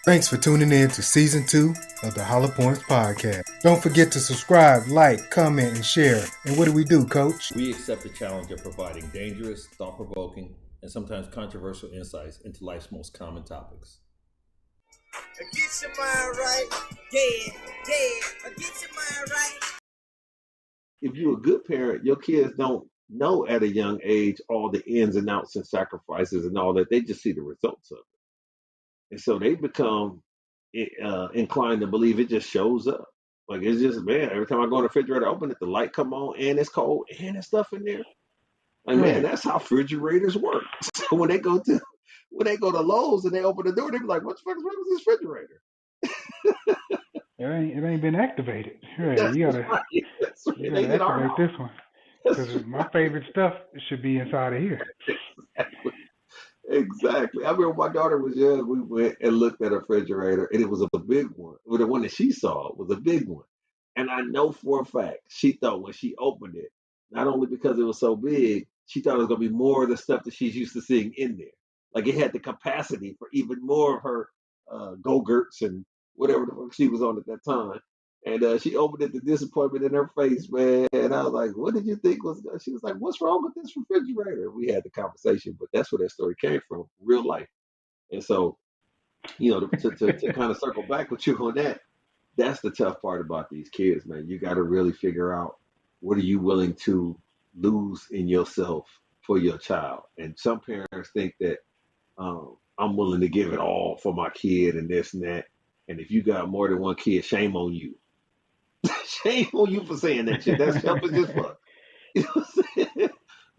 Thanks for tuning in to Season 2 of the Hollow Points Podcast. Don't forget to subscribe, like, comment, and share. And what do we do, Coach? We accept the challenge of providing dangerous, thought-provoking, and sometimes controversial insights into life's most common topics. Get your mind right, yeah. Get your mind right. If you're a good parent, your kids don't know at a young age all the ins and outs and sacrifices and all that. They just see the results of it. And so they become inclined to believe it just shows up. Like it's just man, every time I go in the refrigerator, open it, the light come on, and it's cold, and there's stuff in there. Like man, that's how refrigerators work. So when they go to Lowe's and they open the door, they be like, "What the fuck is wrong with this refrigerator?" It ain't been activated. Right, That's you gotta right. That's right. you They gotta get our activate this one because my favorite stuff should be inside of here. Exactly. I remember my daughter was young. We went and looked at a refrigerator, and it was a big one. Well, the one that she saw was a big one. And I know for a fact she thought when she opened it, not only because it was so big, she thought it was going to be more of the stuff that she's used to seeing in there. Like it had the capacity for even more of her Go-Gurts and whatever the fuck she was on at that time. And she opened it, the disappointment in her face, man. And I was like, "What did you think was?" She was like, "What's wrong with this refrigerator?" We had the conversation, but that's where that story came from, real life. And so, to kind of circle back with you on that, that's the tough part about these kids, man. You got to really figure out what are you willing to lose in yourself for your child. And some parents think that I'm willing to give it all for my kid and this and that. And if you got more than one kid, shame on you. Shame on you for saying that shit. That's selfish as fuck. You know what I'm saying?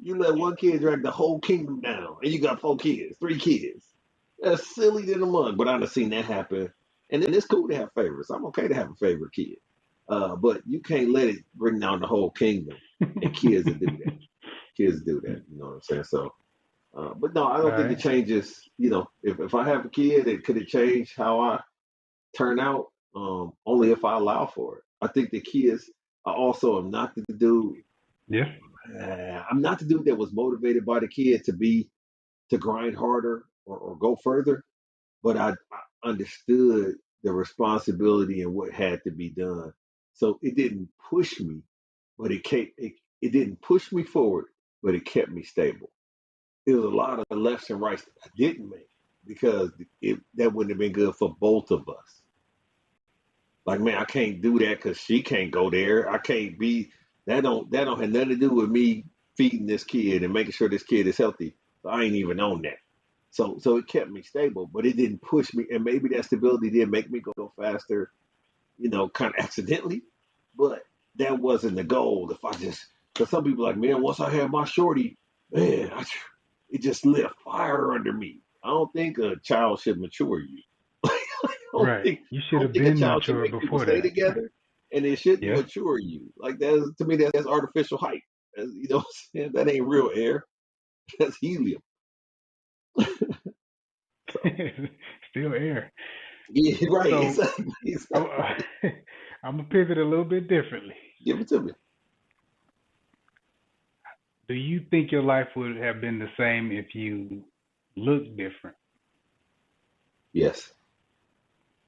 You let one kid drag the whole kingdom down, and you got 4 kids, 3 kids. That's silly than a mug, but I've seen that happen. And then it's cool to have favorites. I'm okay to have a favorite kid. But you can't let it bring down the whole kingdom. And kids will do that. Kids do that. You know what I'm saying? So, but no, I don't think it changes. If I have a kid, could it change how I turn out? Only if I allow for it. I think the kids I also am not the dude. Yeah. I'm not the dude that was motivated by the kid to grind harder or go further, but I understood the responsibility and what had to be done. So it didn't push me, but it didn't push me forward, but it kept me stable. It was a lot of lefts and rights that I didn't make because that wouldn't have been good for both of us. Like man, I can't do that because she can't go there. I can't be that don't have nothing to do with me feeding this kid and making sure this kid is healthy. So I ain't even on that. So it kept me stable, but it didn't push me. And maybe that stability did make me go faster, kind of accidentally. But that wasn't the goal. If I just because some people are like man, once I had my shorty, man, it just lit a fire under me. I don't think a child should mature you. Right. You should have I think a been child should mature make people before stay that. together, and it shouldn't Yeah. mature you. Like to me, that's artificial height. What I'm saying? That ain't real air. That's helium. So Still air. yeah, right. So Exactly. I'm, Exactly. I'm gonna pivot a little bit differently. Give it to me. Do you think your life would have been the same if you looked different? Yes.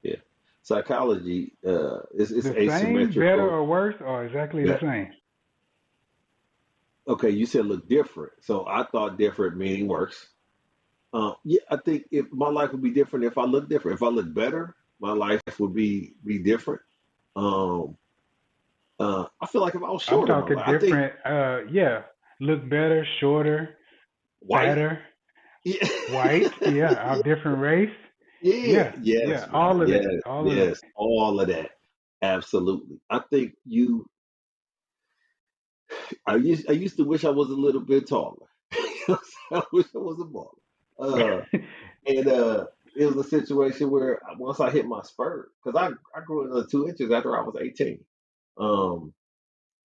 Yeah. Psychology is The same, better, asymmetrical. or worse, or exactly the That same? okay? You said look different, so I thought different meaning worse. Yeah, I think if my life would be different if I look different. If I look better, my life would be different. Um, I feel like if I was I'm shorter, my talking life, I think different. Yeah, look better, shorter, white. fatter, Yeah. white. Yeah, our different race. Yeah. Yeah, Yes, yeah, man. all of Yes. that, all of that. Yes. All of that. Absolutely. I think you. I used to wish I was a little bit taller. I wish I was a baller. Uh, and it was a situation where once I hit my spurt, because I grew another 2 inches after I was 18. Um,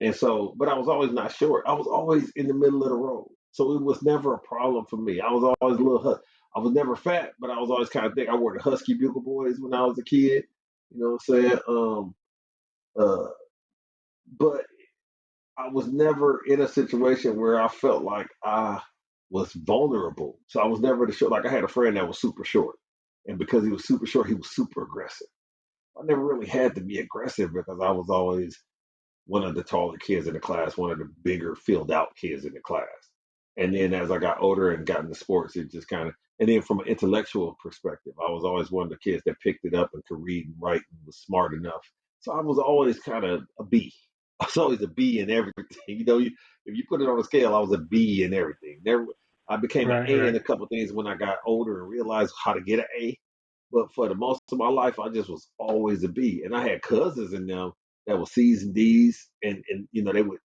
and so, but I was always not short. I was always in the middle of the road. So it was never a problem for me. I was always a little, I was never fat, but I was always kind of thick. I wore the Husky Bugle Boys when I was a kid. You know what I'm saying? Uh, but I was never in a situation where I felt like I was vulnerable. So I was never the short. Like I had a friend that was super short. And because he was super short, he was super aggressive. I never really had to be aggressive because I was always one of the taller kids in the class, one of the bigger filled out kids in the class. And then as I got older and got into sports, it just kind of, and then from an intellectual perspective, I was always one of the kids that picked it up and could read and write and was smart enough. So I was always kind of a B. I was always a B in everything. If you put it on a scale, I was a B in everything. Never, I became an A in a couple of things when I got older and realized how to get an A. But for the most of my life, I just was always a B. And I had cousins in them that were C's and D's, and they would,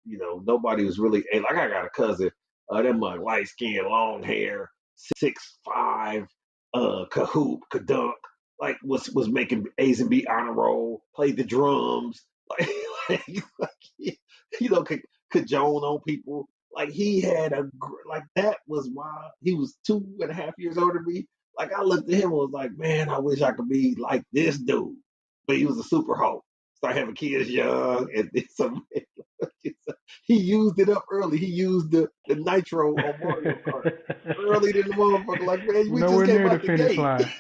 nobody was really A. Like I got a cousin, them light skin, long hair, 6'5", Kahoot, Kadunk, like was making A's and B honor roll, played the drums, could Joan on people. Like he had that was why he was 2.5 years older than me. Like I looked at him and was like, man, I wish I could be like this dude. But he was a super hoe. Started having kids young, and he used it up early. He used the nitro on Mario Kart early than the motherfucker. Like, man, we nowhere just came near out the the finish gate. line.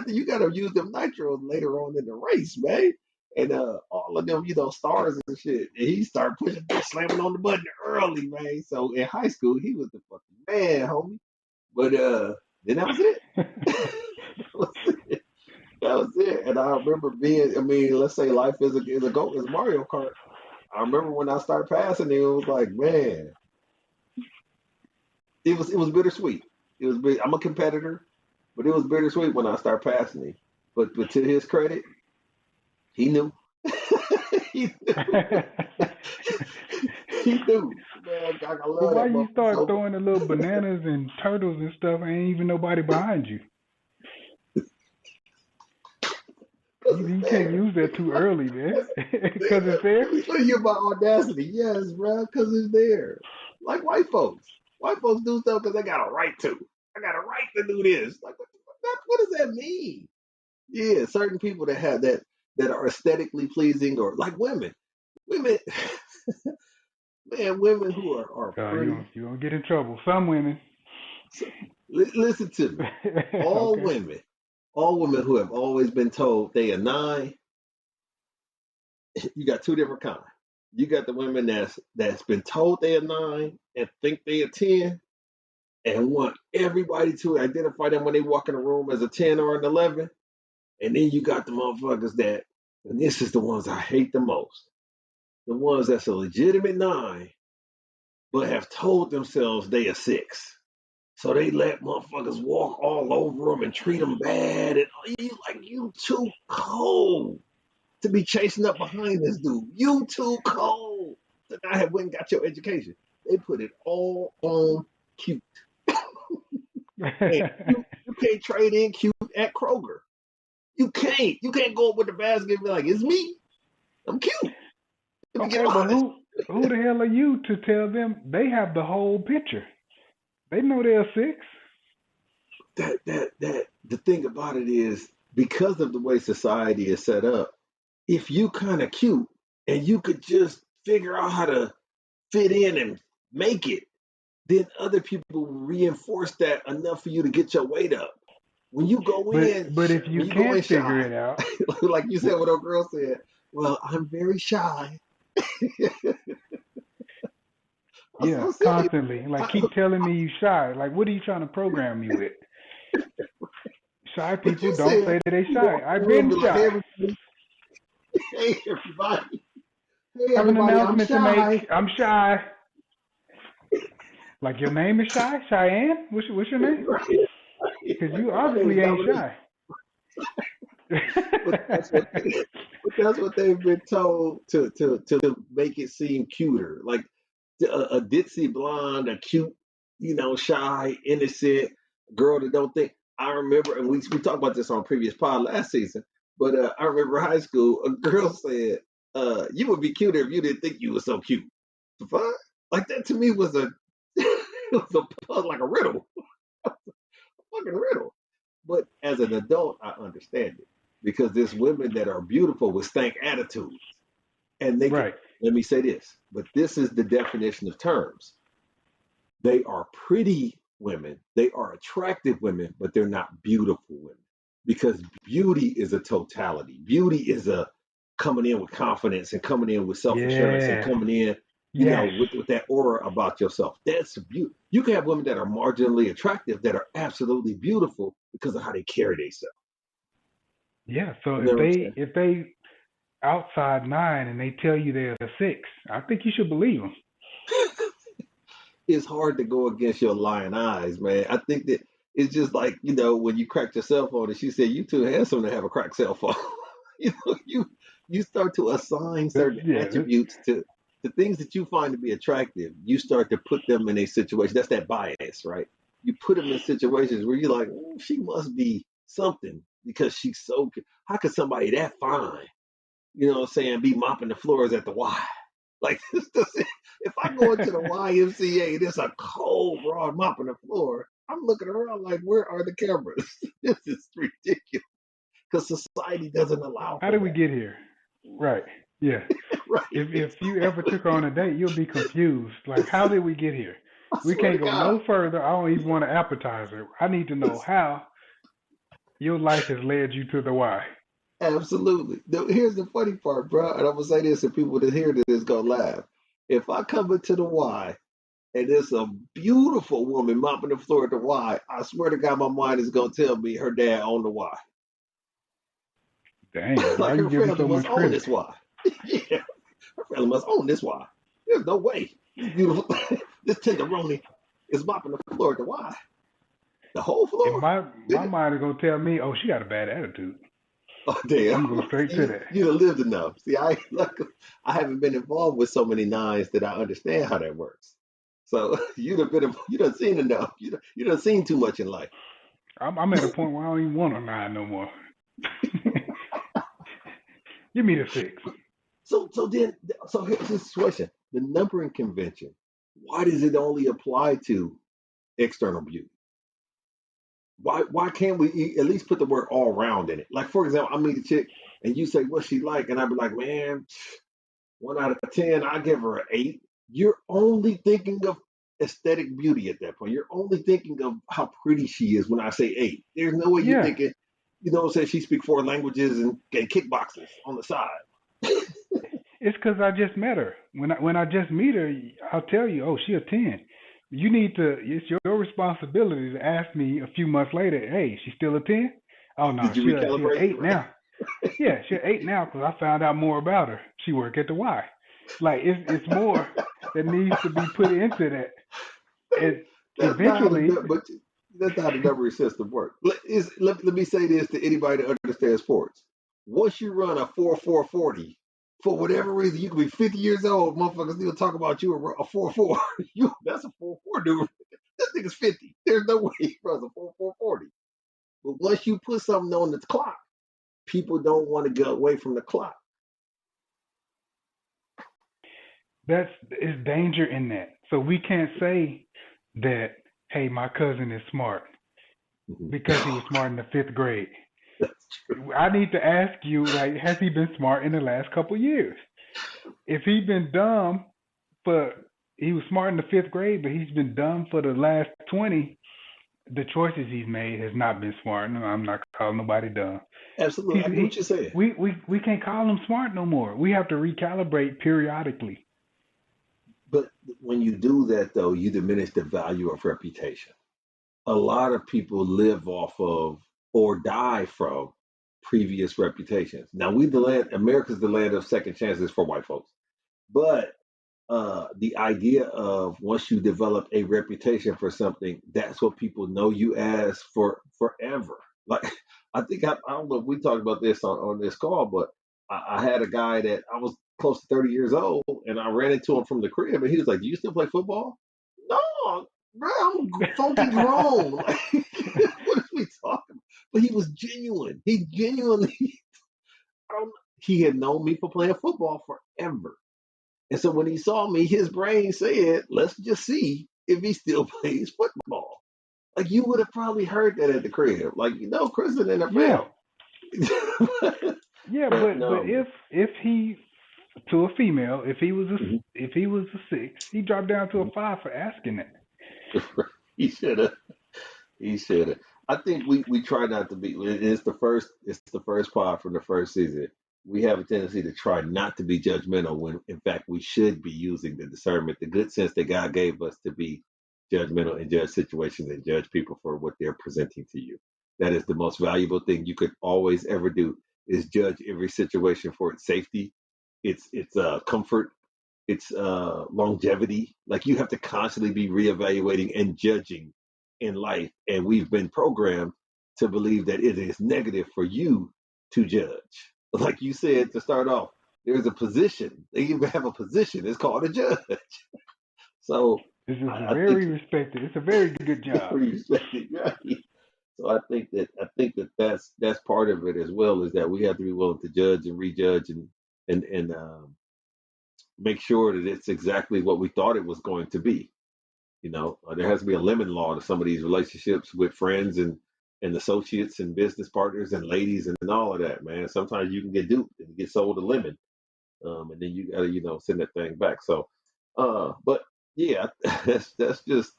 You got to use them nitros later on in the race, man. And all of them, stars and shit. And he started slamming on the button early, man. So in high school, he was the fucking man, homie. But then that was it. That was it. And I remember let's say life is a goat is Mario Kart. I remember when I started passing it was like, man, it was bittersweet. It was I'm a competitor, but it was bittersweet when I started passing it. But to his credit, he knew. He knew. He knew. Man, I love But why that you start so throwing the little bananas and turtles and stuff? Ain't even nobody behind you. You can't use that too early, man. Because it's there. Let me hear my audacity. Yes, bro, because it's there. Like white folks. White folks do stuff because they got a right to. I got a right to do this. Like, what does that mean? Yeah, certain people that have that are aesthetically pleasing, or like women, man, women who are pretty. You gonna get in trouble. Some women. Listen to me. All women who have always been told they are 9. You got two different kinds. You got the women that's been told they are 9 and think they are 10, and want everybody to identify them when they walk in a room as a 10 or an 11. And then you got the motherfuckers that, and this is the ones I hate the most, the ones that's a legitimate 9, but have told themselves they are 6. So they let motherfuckers walk all over them and treat them bad. And you too cold to be chasing up behind this dude. You too cold to not have went and got your education. They put it all on cute. You can't trade in cute at Kroger. You can't. You can't go up with the basket and be like, it's me. I'm cute. Okay, but who the hell are you to tell them they have the whole picture? They know they're 6. The thing about it is, because of the way society is set up, if you kind of cute and you could just figure out how to fit in and make it, then other people reinforce that enough for you to get your weight up. When you go but if you can't figure it out, like you said, what old girl said, well, I'm very shy. Yeah, constantly. Like, keep telling me you shy. Like, what are you trying to program me with? Shy people don't say that they shy. I've been shy. Hey, everybody. I have an announcement to make. I'm shy. Like, your name is Shy? Cheyenne? What's your name? Because you obviously ain't shy. But that's what they've been told to make it seem cuter. Like a ditzy blonde, a cute, shy, innocent girl that don't think. I remember, and we talked about this on previous pod last season, but I remember high school, a girl said, you would be cuter if you didn't think you were so cute. The fuck? Like, that to me was like a riddle. A fucking riddle. But as an adult, I understand it, because there's women that are beautiful with stank attitudes. And they right. Let me say this, but this is the definition of terms. They are pretty women. They are attractive women, but they're not beautiful women because beauty is a totality. Beauty is a coming in with confidence and coming in with self assurance and Yeah. coming in, Yes. with that aura about yourself. That's beauty. You can have women that are marginally attractive that are absolutely beautiful because of how they carry themselves. Yeah. So You know what I'm saying? if they outside 9 and they tell you they're a 6, I think you should believe them. It's hard to go against your lying eyes, man. I think that it's just like, when you cracked your cell phone and she said, you too handsome to have a cracked cell phone. You start to assign certain Yeah. attributes to the things that you find to be attractive. You start to put them in a situation. That's that bias, right? You put them in situations where you're like, she must be something because she's so good. How could somebody that fine, be mopping the floors at the Y? Like, this doesn't, if I go into the YMCA, there's a cold broad mopping the floor. I'm looking around like, where are the cameras? This is ridiculous because society doesn't allow How for did we that. get here? Right. Yeah. Right. If you ever took her on a date, you'll be confused. Like, how did we get here? I We swear to can't go God. no further. I don't even want an appetizer. I need to know how your life has led you to the Y. Absolutely. Here's the funny part, bro. And I'm going to say this, and people that hear this going to laugh. If I come into the Y and there's a beautiful woman mopping the floor at the Y, I swear to God, my mind is going to tell me her dad owned the Y. Dang, why Like are you her giving family so much must own credit? this Y. Yeah, her family must own this Y. There's no way this beautiful, this tenderoni is mopping the floor at the Y. The whole And floor. my mind is gonna tell me, oh, she got a bad attitude. Oh damn! I'm gonna go straight to See, that. you'd have lived enough. See, I haven't been involved with so many nines that I understand how that works. So you'd have seen enough. You'd have seen too much in life. I'm at a point where I don't even want a 9 no more. Give me the 6. So here's the situation: the numbering convention. Why does it only apply to external beauty? Why can't we at least put the word all round in it? Like, for example, I meet a chick and you say what's she like, and I'd be like, man, 1 out of 10, I give her an 8. You're only thinking of aesthetic beauty at that point. You're only thinking of how pretty she is when I say 8. There's no way you're Yeah, thinking, say she speaks 4 languages and kickboxes on the side. it's because I just met her. When I just meet her, I'll tell you, oh, she a 10. You need to. It's your responsibility to ask me a few months later, hey, she still a 10? Oh no, Did you she a recalibrate? 8 now. Yeah, she 8 now because I found out more about her. She work at the Y. Like it's more that needs to be put into that. And That's not how eventually, that's not how the numbering system works. Let me say this to anybody that understands sports. Once you run a 4.40, for whatever reason, you can be 50 years old, motherfuckers still talk about you a 4.4. That's a 4.4, dude. This nigga's 50. There's no way he runs a 4.40. But once you put something on the clock, people don't want to get away from the clock. it's danger in that. So we can't say that, hey, my cousin is smart because he was smart in the 5th grade. That's true. I need to ask you, like, has he been smart in the last couple years? If he's been dumb he was smart in the 5th grade, but he's been dumb for the last 20, the choices he's made has not been smart. No, I'm not calling nobody dumb. Absolutely. I get what you're saying. We can't call him smart no more. We have to recalibrate periodically. But when you do that, though, you diminish the value of reputation. A lot of people live off of or die from previous reputations. Now, America's the land of second chances for white folks. But the idea of once you develop a reputation for something, that's what people know you as for forever. Like, I don't know if we talked about this on this call, but I had a guy that I was close to 30 years old, and I ran into him from the crib, and he was like, "Do you still play football?" No, bro, I'm funky grown. Like, what are we talking about? But he was genuine. He genuinely, he had known me for playing football forever. And so when he saw me, his brain said, let's just see if he still plays football. Like, you would have probably heard that at the crib. Like, Chris in the NFL. Yeah, but if he, to a female, if he was a 6, he dropped down to a 5 for asking that. He should have. He should have. I think we try not to be. It's the first pod from the first season. We have a tendency to try not to be judgmental when, in fact, we should be using the discernment, the good sense that God gave us to be judgmental and judge situations and judge people for what they're presenting to you. That is the most valuable thing you could always ever do is judge every situation for its safety, its comfort, its longevity. Like you have to constantly be reevaluating and judging in life. And we've been programmed to believe that it is negative for you to judge. Like you said to start off, there's a position. They even have a position. It's called a judge. So This is I very think respected. It's a very good job. very respected, right? So I think that that's part of it as well is that we have to be willing to judge and rejudge and make sure that it's exactly what we thought it was going to be. There has to be a lemon law to some of these relationships with friends and associates and business partners and ladies and all of that, man. Sometimes you can get duped and get sold a lemon, and then you gotta, send that thing back. So, but yeah, that's just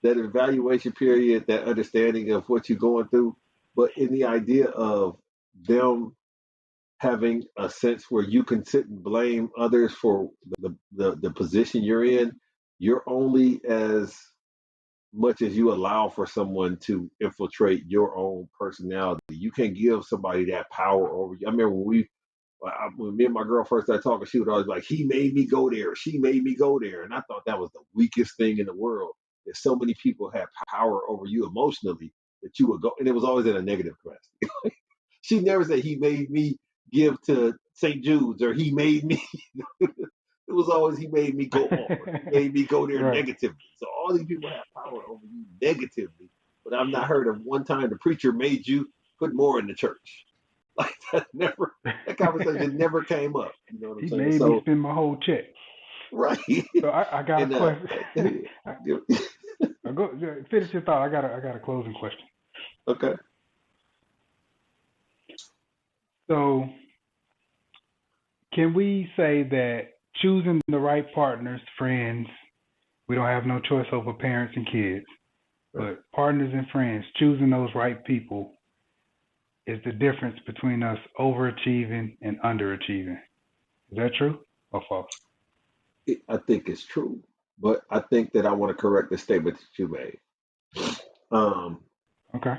that evaluation period, that understanding of what you're going through. But in the idea of them having a sense where you can sit and blame others for the position you're in, you're only as much as you allow for someone to infiltrate your own personality. You can't give somebody that power over you. I remember when me and my girl first started talking, she would always be like, he made me go there, she made me go there. And I thought that was the weakest thing in the world. That so many people had power over you emotionally that you would go, and it was always in a negative capacity. She never said he made me give to St. Jude's or he made me. It was always he made me go home. Or he made me go there Right. negatively. So all these people have power over you negatively, but I've not heard of one time the preacher made you put more in the church. Like that conversation never came up. You know what I'm He saying? made me So spend my whole check. right. So I got a And question. Go finish your thought. I got a closing question. okay. So can we say that choosing the right partners, friends, we don't have no choice over parents and kids, but partners and friends, choosing those right people is the difference between us overachieving and underachieving. Is that true or false? I think it's true, but I think that I want to correct the statement that you made. Um, Okay.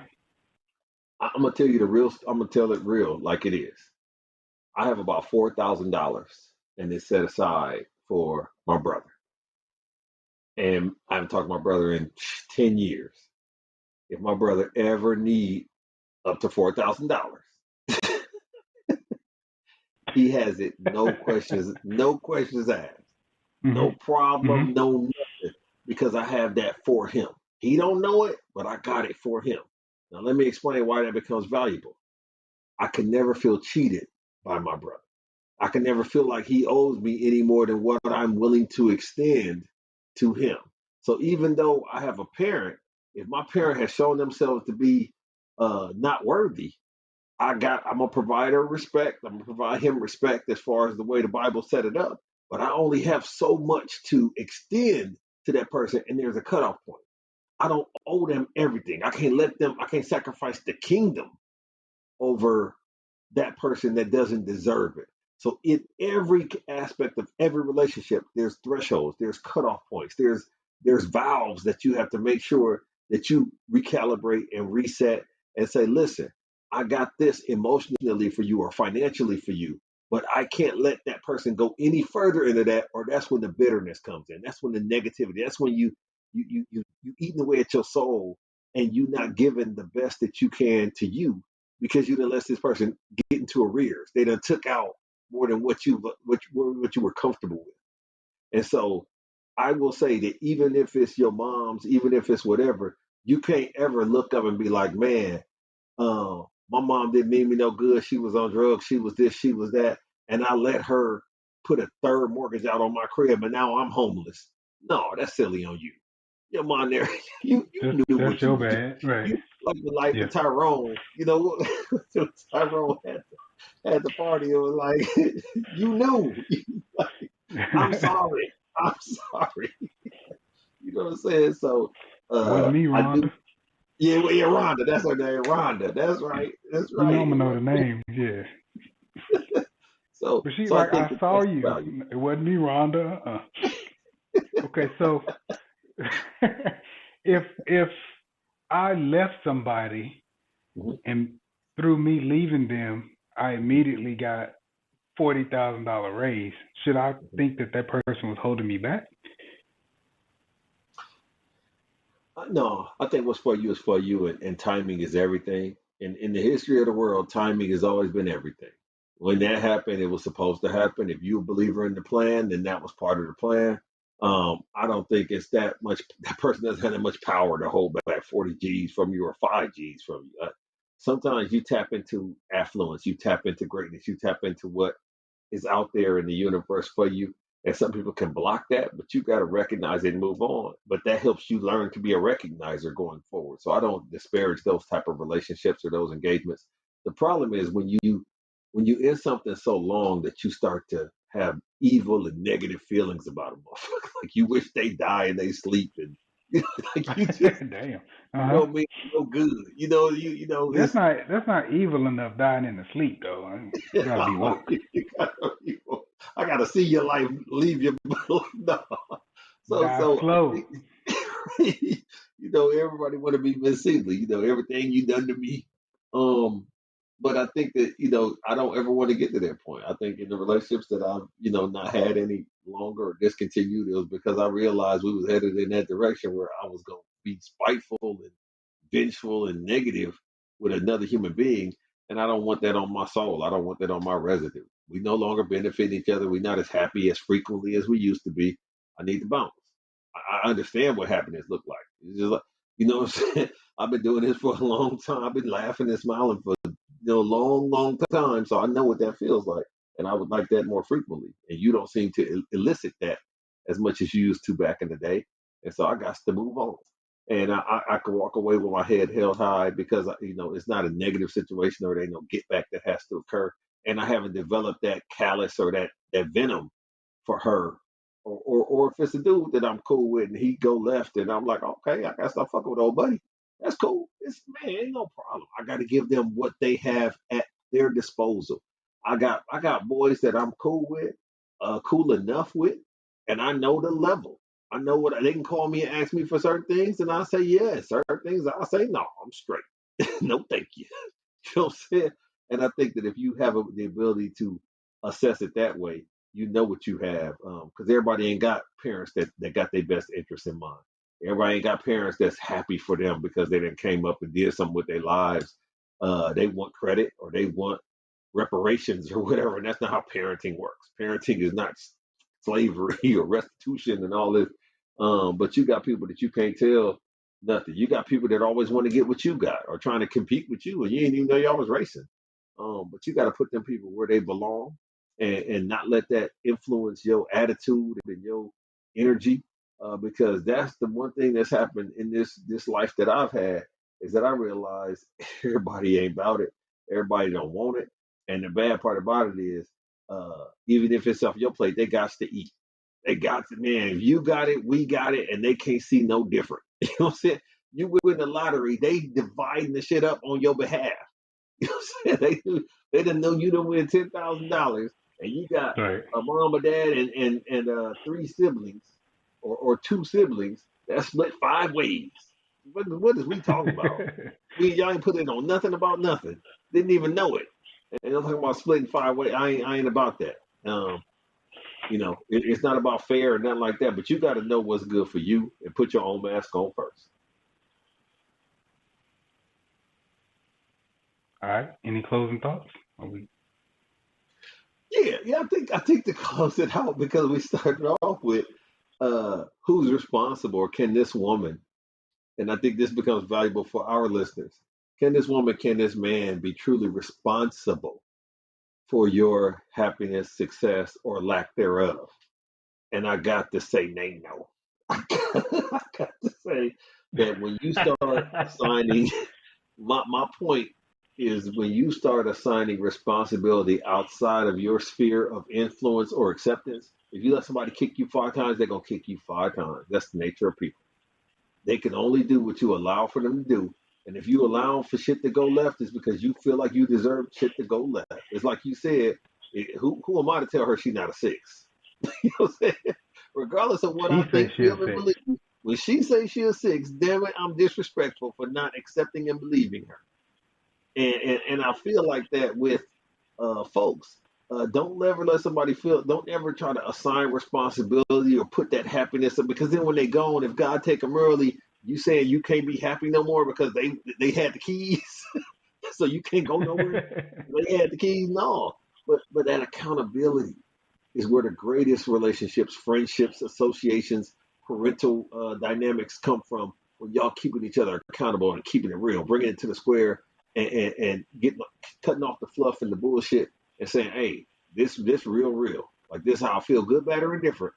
I'm gonna tell you the real. I'm gonna tell it real, like it is. I have about $4,000, and it's set aside for my brother. And I haven't talked to my brother in 10 years. If my brother ever need up to $4,000, he has it. No questions asked. No Mm-hmm. problem, Mm-hmm. no nothing, because I have that for him. He don't know it, but I got it for him. Now let me explain why that becomes valuable. I can never feel cheated by my brother. I can never feel like he owes me any more than what I'm willing to extend to him. So even though I have a parent, if my parent has shown themselves to be not worthy, I'm gonna provide her respect. I'm gonna provide him respect as far as the way the Bible set it up. But I only have so much to extend to that person, and there's a cutoff point. I don't owe them everything. I can't sacrifice the kingdom over that person that doesn't deserve it. So in every aspect of every relationship, there's thresholds, there's cutoff points, there's valves that you have to make sure that you recalibrate and reset and say, listen, I got this emotionally for you or financially for you, but I can't let that person go any further into that, or that's when the bitterness comes in. That's when the negativity. That's when you eating away at your soul and you not giving the best that you can to you because you didn't let this person get into arrears. They done took out more than what you were comfortable with. And so I will say that even if it's your mom's, even if it's whatever, you can't ever look up and be like, man, my mom didn't mean me no good. She was on drugs. She was this, she was that. And I let her put a third mortgage out on my crib and now I'm homeless. No, that's silly on you. Your mom there, you knew That's what you your was doing. bad. Right. You like the life Yeah. of Tyrone. You know, Tyrone had the party. It was like, you knew. I'm sorry. I'm sorry. You know what I'm saying? So Wasn't me, I do. Rhonda. Yeah, well, yeah, Rhonda. That's her name, Rhonda. That's right. That's You know right. I'm gonna know the name, yeah. So, But she so I like, think I that saw that's the you. value. It wasn't me, Rhonda. Okay, so if I left somebody Mhm. and through me leaving them, I immediately got $40,000 raise. Should I think that that person was holding me back? No, I think what's for you is for you, and timing is everything. In the history of the world, timing has always been everything. When that happened, it was supposed to happen. If you're a believer in the plan, then that was part of the plan. I don't think it's that much. That person doesn't have that much power to hold back 40 G's from you or 5 G's from you. Sometimes you tap into affluence, you tap into greatness, you tap into what is out there in the universe for you. And some people can block that, but you got to recognize it and move on. But that helps you learn to be a recognizer going forward. So I don't disparage those type of relationships or those engagements. The problem is when you in something so long that you start to have evil and negative feelings about them. Like you wish they die and they sleep and like you just Damn. you Uh huh. don't mean no good. You know it's That's not evil enough dying in the sleep though. You gotta be woke. I gotta see your life leave your no. Die So I slow. think everybody want to be Miss Seeley. Everything you done to me. Um, but I think that I don't ever want to get to that point. I think in the relationships that I've not had any longer or discontinued, it was because I realized we was headed in that direction where I was going to be spiteful and vengeful and negative with another human being, and I don't want that on my soul. I don't want that on my residue. We no longer benefit each other. We're not as happy as frequently as we used to be. I need to bounce. I understand what happiness look like. It's just like what I'm saying. I've been doing this for a long time. I've been laughing and smiling for long, long time. So I know what that feels like, and I would like that more frequently. And you don't seem to elicit that as much as you used to back in the day. And so I got to move on. And I can walk away with my head held high because it's not a negative situation or there ain't no get back that has to occur. And I haven't developed that callous or that venom for her, or if it's a dude that I'm cool with and he go left and I'm like, okay, I gotta stop fucking with old buddy. That's cool. It's man, ain't no problem. I gotta give them what they have at their disposal. I got boys that I'm cool with, cool enough with, and I know the level. I know what they can call me and ask me for certain things, and I say yes. Certain things I say no, I'm straight. No, thank you. You know what I'm saying? And I think that if you have the ability to assess it that way, you know what you have. Because everybody ain't got parents that got their best interests in mind. Everybody ain't got parents that's happy for them because they didn't came up and did something with their lives. They want credit or they want reparations or whatever. And that's not how parenting works. Parenting is not slavery or restitution and all this. But you got people that you can't tell nothing. You got people that always want to get what you got or trying to compete with you, and you didn't even know y'all was racing. But you got to put them people where they belong, and not let that influence your attitude and your energy, because that's the one thing that's happened in this life that I've had is that I realized everybody ain't about it, everybody don't want it, and the bad part about it is, even if it's off your plate, they got to eat. They got to, man, if you got it, we got it, and they can't see no different. You know what I'm saying? You win the lottery, they dividing the shit up on your behalf. You know what I'm saying? They didn't know you done win $10,000 and you got Right. a mom, a dad, and three siblings or two siblings that split 5 ways. What is we talking about? Y'all ain't put it on nothing about nothing. Didn't even know it. And I'm talking about splitting 5 ways. I ain't about that. It's not about fair or nothing like that, but you got to know what's good for you and put your own mask on first. All right. Any closing thoughts? Yeah. I think to close it out because we started off with who's responsible, or can this woman, and I think this becomes valuable for our listeners. Can this woman, can this man be truly responsible for your happiness, success, or lack thereof? And I got to say, nay, no. I got to say that when you start assigning, my point is when you start assigning responsibility outside of your sphere of influence or acceptance, if you let somebody kick you 5 times, they're going to kick you 5 times. That's the nature of people. They can only do what you allow for them to do. And if you allow for shit to go left, it's because you feel like you deserve shit to go left. It's like you said, who am I to tell her she's not a six? You know what I'm saying? Regardless of what She I says think, she a feel, and six. believe. When she says she a six, damn it, I'm disrespectful for not accepting and believing her. And I feel like that with folks. Don't ever let somebody feel. Don't ever try to assign responsibility or put that happiness up. Because then when they gone, if God take them early, you saying you can't be happy no more because they had the keys, so you can't go nowhere. They had the keys, no. But that accountability is where the greatest relationships, friendships, associations, parental dynamics come from. When y'all keeping each other accountable and keeping it real, bringing it to the square, and getting cutting off the fluff and the bullshit and saying, hey, this real. Like this how I feel, good, bad, or indifferent.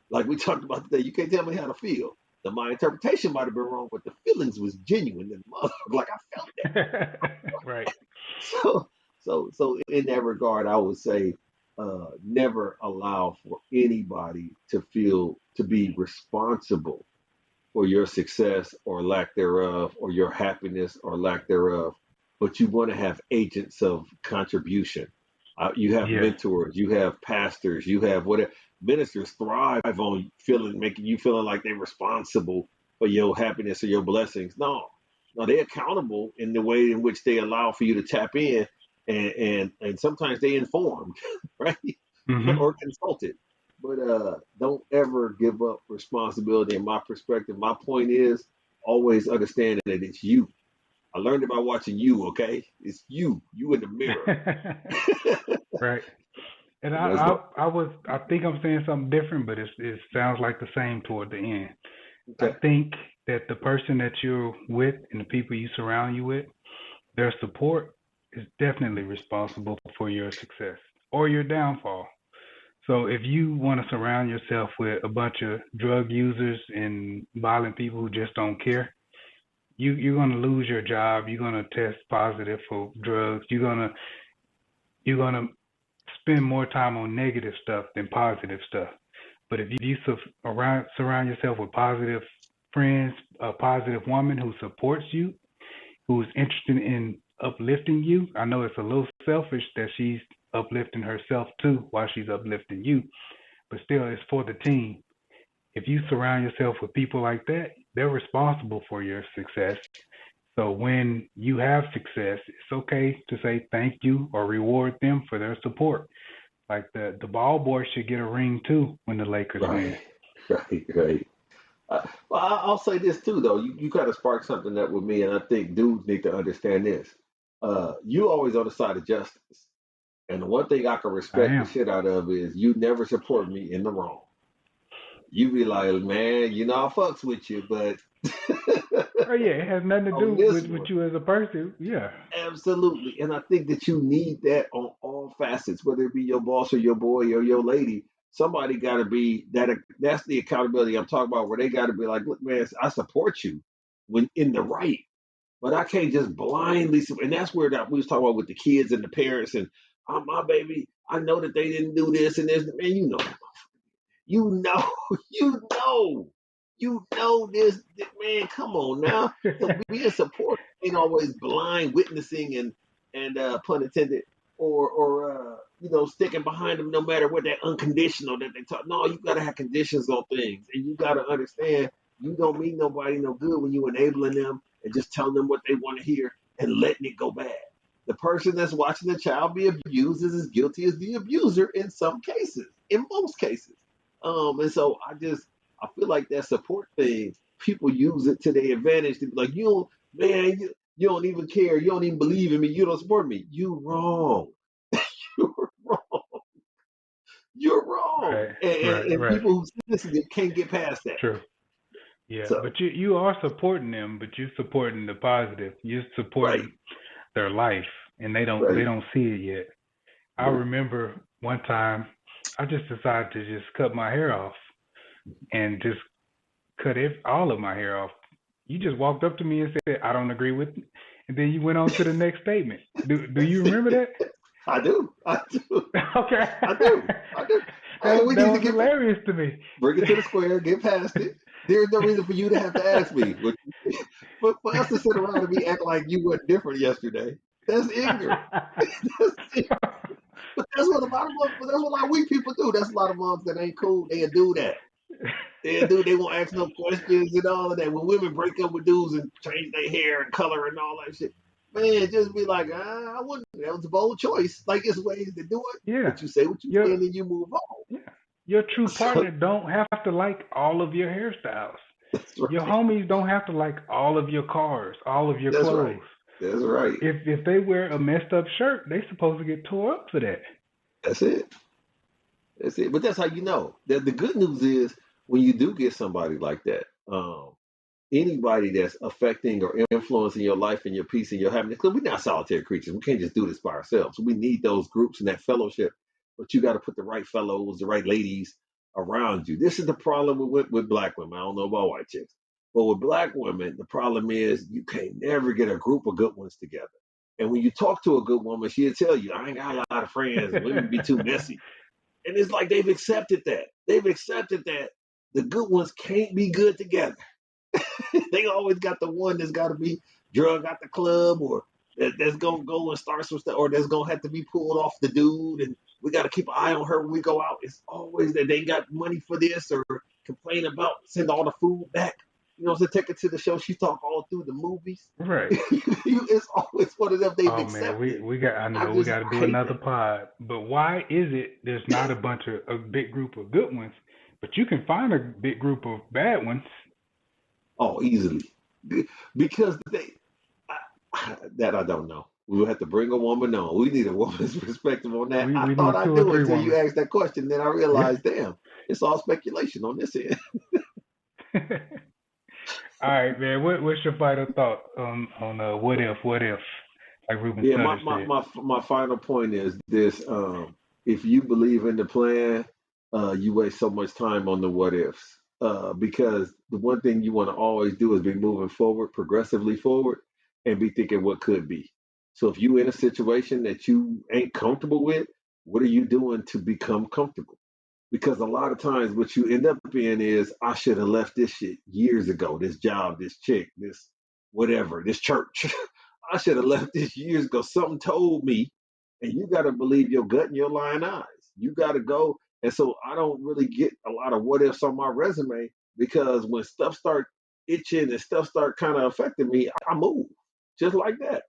Like we talked about today, you can't tell me how to feel. My interpretation might have been wrong, but the feelings was genuine and like I felt that. Right. So in that regard, I would say never allow for anybody to be responsible for your success or lack thereof, or your happiness or lack thereof. But you want to have agents of contribution. You have Yeah. mentors, you have pastors, you have whatever. Ministers thrive on making you feeling like they're responsible for your happiness or your blessings. No, they're accountable in the way in which they allow for you to tap in, and sometimes they informed, right, Mm-hmm. or consulted. But don't ever give up responsibility. In my perspective, my point is always understand that it's you. I learned it by watching you. Okay, it's you in the mirror. Right. And And that's what. I think I'm saying something different, but it sounds like the same toward the end. I Okay. think that the person that you're with and the people you surround you with, their support is definitely responsible for your success or your downfall. So if you want to surround yourself with a bunch of drug users and violent people who just don't care, you're gonna lose your job. You're gonna test positive for drugs. You're gonna spend more time on negative stuff than positive stuff. But if you surround yourself with positive friends, a positive woman who supports you, who's interested in uplifting you, I know it's a little selfish that she's uplifting herself too while she's uplifting you, but still it's for the team. If you surround yourself with people like that, they're responsible for your success. So when you have success, it's okay to say thank you or reward them for their support. Like the ball boy should get a ring too when the Lakers win. Right. Well, I'll say this too, though. You kind of sparked something up with me, and I think dudes need to understand this. You always on the side of justice, and the one thing I can I respect the am. shit out of is you never support me in the wrong. You be like, man, I fucks with you, but Oh yeah, it has nothing to on do this with one, you as a person. Yeah. absolutely. And I think that you need that on all facets, whether it be your boss or your boy or your lady. Somebody got to be that. That's the accountability I'm talking about, where they got to be like, look, man, I support you when in the right, but I can't just blindly. And that's where that we was talking about with the kids and the parents and my baby. I know that they didn't do this and this. Man, you know, you know, this. Man, come on now. So being supportive ain't always blind witnessing and pun intended, or sticking behind them no matter what, that unconditional that they talk. No, you gotta have conditions on things, and you gotta understand you don't mean nobody no good when you enabling them and just telling them what they want to hear and letting it go bad. The person that's watching the child be abused is as guilty as the abuser in some cases, in most cases. And so I feel like that support thing, people use it to their advantage to be like, you don't even care, you don't even believe in me, you don't support me. You wrong. You're wrong. You're wrong. Right. And, Right. and Right. people who sensitive can't get past that. True. Yeah, So but you are supporting them, but you're supporting the positive. You're right, supporting their life, and they right, don't see it yet. I right. remember one time I just decided to just cut my hair off and just cut all of my hair off. You just walked up to me and said, "I don't agree with it," and then you went on to the next statement. Do you remember that? I do. Okay. I do. Hey, we That need to was get hilarious to me. bring it to the square, get past it. There's no reason for you to have to ask me. But for us to sit around and be act like you weren't different yesterday, that's ignorant. But that's what a lot of weak people do. That's a lot of moms that ain't cool. They'll do that. They won't ask no questions and all of that. When women break up with dudes and change their hair and color and all that shit, man, just be like, I wouldn't. That was a bold choice. Like, it's ways to do it. Yeah. But you say what you say and then you move on. Yeah. Your true partner don't have to like all of your hairstyles. Right. Your homies don't have to like all of your cars, all of your clothes. Right. That's right. If they wear a messed up shirt, they supposed to get tore up for that. That's it. But that's how you know. The good news is when you do get somebody like that, anybody that's affecting or influencing your life and your peace and your happiness, because we're not solitary creatures. We can't just do this by ourselves. We need those groups and that fellowship. But you got to put the right fellows, the right ladies around you. This is the problem with black women. I don't know about white chicks. But with black women, the problem is you can't never get a group of good ones together. And when you talk to a good woman, she'll tell you, I ain't got a lot of friends. Women be too messy. And it's like they've accepted that. They've accepted that the good ones can't be good together. They always got the one that's got to be drug out the club or that's going to go and start some stuff or that's going to have to be pulled off the dude. And we got to keep an eye on her when we go out. It's always that they got money for this or complain about, send all the food back. You know, take her to the show. She talk all through the movies. Right. It's always one of them they've accepted. Man, we got to do another pod. But why is it there's not a big group of good ones, but you can find a big group of bad ones? Oh, easily. Because that I don't know. We will have to bring a woman on. We need a woman's perspective on that. I thought I knew until you asked that question. Then I realized, damn, it's all speculation on this end. All right, man. What's your final thought on what if? Like Ruben said. My final point is this: if you believe in the plan, you waste so much time on the what ifs. Because the one thing you want to always do is be moving forward, progressively forward, and be thinking what could be. So if you're in a situation that you ain't comfortable with, what are you doing to become comfortable? Because a lot of times what you end up in is, I should have left this shit years ago, this job, this chick, this whatever, this church. I should have left this years ago. Something told me, and you got to believe your gut and your lying eyes. You got to go. And so I don't really get a lot of what ifs on my resume because when stuff start itching and stuff start kind of affecting me, I move just like that.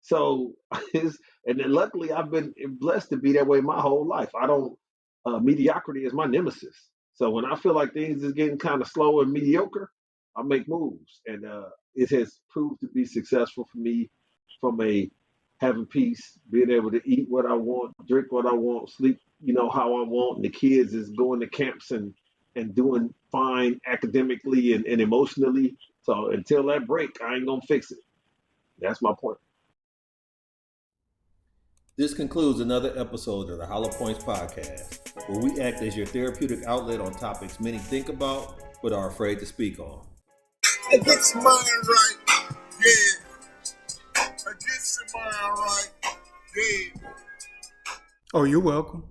So, and then luckily I've been blessed to be that way my whole life. Mediocrity is my nemesis. So when I feel like things is getting kind of slow and mediocre, I make moves. And it has proved to be successful for me from having peace, being able to eat what I want, drink what I want, sleep, how I want. And the kids is going to camps and doing fine academically and emotionally. So until that break, I ain't going to fix it. That's my point. This concludes another episode of the Hollow Points Podcast, where we act as your therapeutic outlet on topics many think about but are afraid to speak on. I get your mind right, yeah. I get your mind right, yeah. Oh, you're welcome.